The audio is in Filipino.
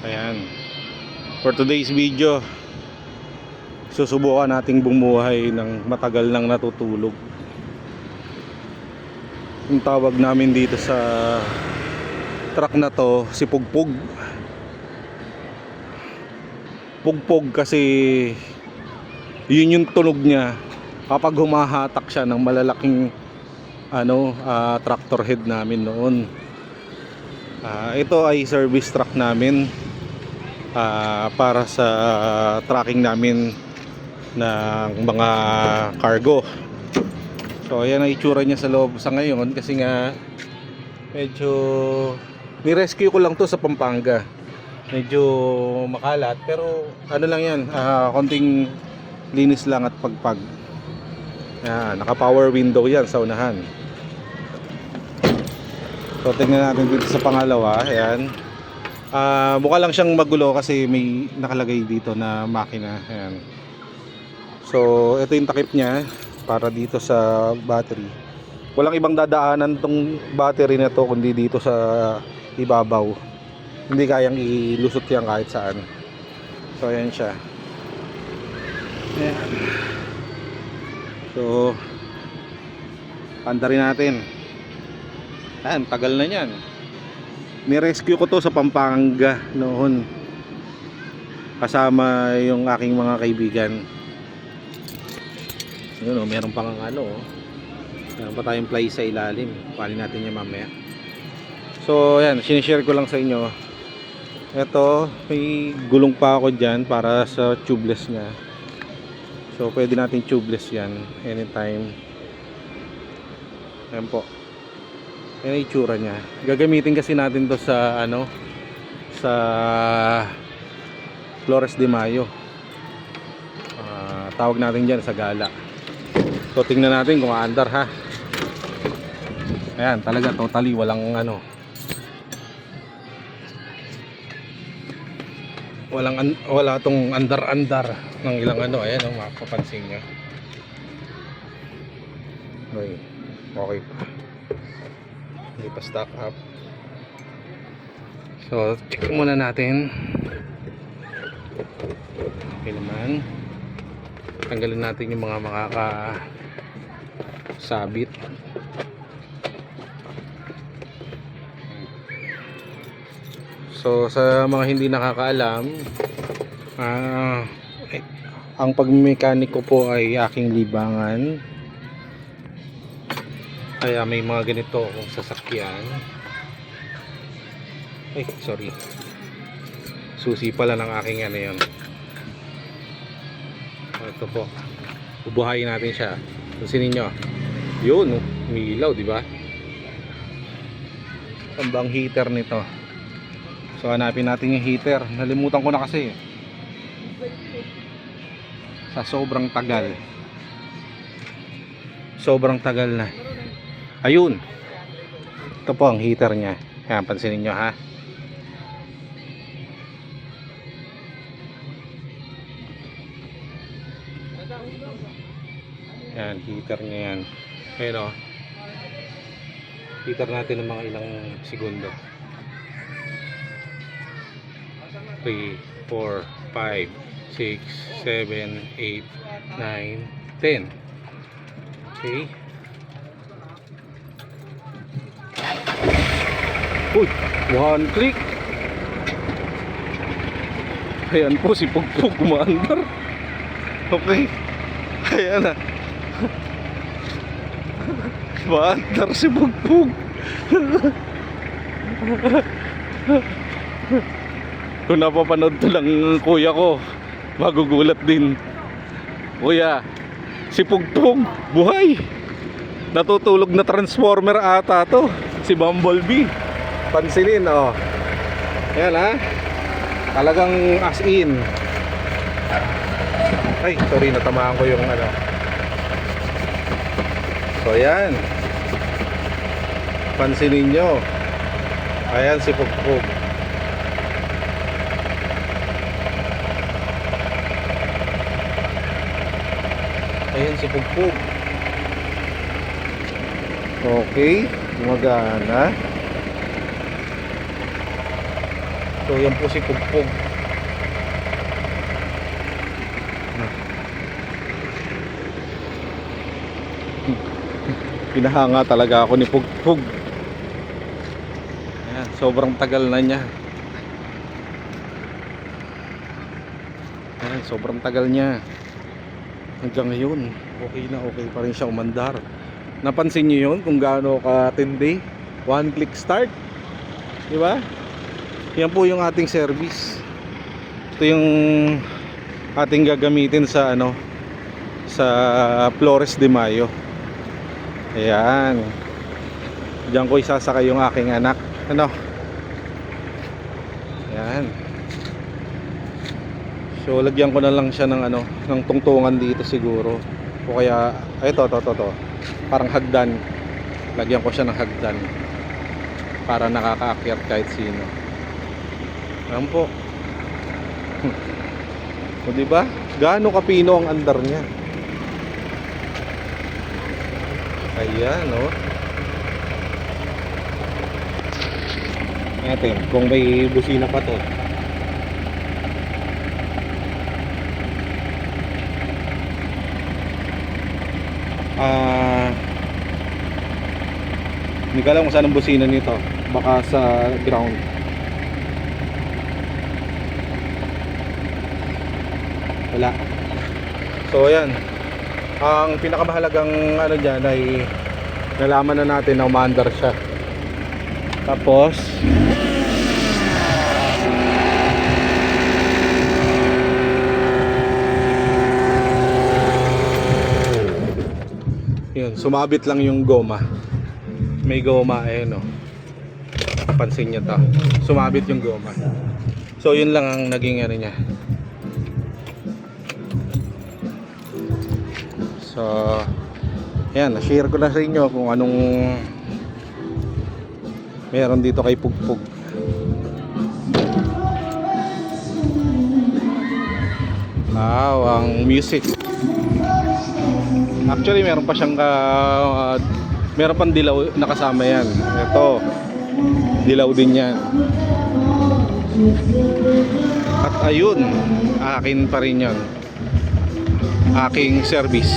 Ayan. For today's video, susubukan nating bumuhay ng matagal nang natutulog. Yung tawag namin dito sa truck na to, si Pugpug. Pugpog kasi yun yung tunog niya kapag humahatak siya ng malalaking tractor head namin noon. Ito ay service truck namin para sa tracking namin ng mga cargo. So ayan ang itsura niya sa loob sa ngayon, kasi nga medyo ni-rescue ko lang to sa Pampanga. Medyo makalat pero ano lang yan, konting linis lang at pagpag. Naka power window yan sa unahan. So tingnan natin dito sa pangalawa. Ayan. Mukha lang siyang magulo kasi may nakalagay dito na makina. Ayan. So ito yung takip niya para dito sa battery. Walang ibang dadaanan tong battery na to kundi dito sa ibabaw. Hindi kayang ilusot yan kahit saan. So ayan siya. Ayan. So andarin natin. Ayan, tagal na yan. Ni-rescue ko to sa Pampanga noon, kasama yung aking mga kaibigan. Yun, meron pang meron pa tayong fly sa ilalim. Panin natin yan mamaya. So ayan, sinishare ko lang sa inyo. Ito, may gulong pa ako dyan para sa tubeless nya. So pwede natin tubeless yan anytime. Ayan po. Yan ang itsura nya. Gagamitin kasi natin to sa sa Flores de Mayo. Tawag natin dyan sa gala. So tingnan natin kung aandar ha. Ayan, talaga totally walang wala tong andar-andar ng ilang ayan mapapansin nyo. Okay pa, hindi pa stock up. So check muna natin. Okay naman. Tanggalin natin yung mga makakasabit. So sa mga hindi nakakaalam, ang pagmekaniko po ay aking libangan. Kaya may mga ganito akong sasakyan. Ay, sorry. Susi pala ng aking yun. Ito po. Ubuhayin natin siya. Pansinin nyo. Yun, umiilaw, di ba? Ang bang heater nito. So hanapin natin yung heater. Nalimutan ko na kasi. Sa sobrang tagal. Sobrang tagal na. Ayun. Ito po ang heater nya. Yan, pansinin nyo ha. Yan, heater nya yan. Ayun o. Heater natin ng mga ilang segundo. 3, 4, 5, 6, 7, 8, 9, 10. Okay. Uy, one click. Ayan po si Pugpug kumaandar. Okay. Ayan na. Maandar si Pugpug. Kung napapanood to lang kuya ko, magugulat din. Kuya, si Pugpug buhay. Natutulog na transformer ata to, si Bumblebee. Pansinin Ayan ha. Talagang as in. Ay, sorry, natamaan ko yung So ayan. Pansinin nyo. Ayan si Pugpug. Ayan si Pugpug. Okay, gumagana. So yan po si Pugpug. Pinahanga talaga ako ni Pugpug. Ayan, sobrang tagal na niya. Ayan, sobrang tagal niya. Hanggang ngayon, okay na okay pa rin siya umandar. Napansin niyo yun kung gaano katindi? One click start. Di ba? Yan po yung ating service. Ito yung ating gagamitin sa ano, sa Flores de Mayo. Ayan. Diyan ko isasakay yung aking anak. Ano? Ayan. So lagyan ko na lang siya ng ano, ng tungtungan dito siguro. O kaya ito. Parang hagdan. Lagyan ko siya ng hagdan para nakakaakyat kahit sino. Ayan po. O di ba? Gaano kapino ang andar niya. Ayan, oh. Natin kung may busina pa to. Hindi ko alam kung saan ang busina nito. Baka sa ground. Wala. So ayan, ang pinakamahalagang ano dyan ay nalaman na natin na umaandar siya. Tapos yun, sumabit lang yung goma. May goma, ayun o. Pansin nyo to, sumabit yung goma. So yun lang ang naging ano niya. So ayan, na-share ko na sa inyo kung anong meron dito kay Pugpug. Wow, ang music. Actually meron pa siyang meron pang dilaw na kasama yan. Ito, dilaw din yan. At ayun, akin pa rin yan. Aking service.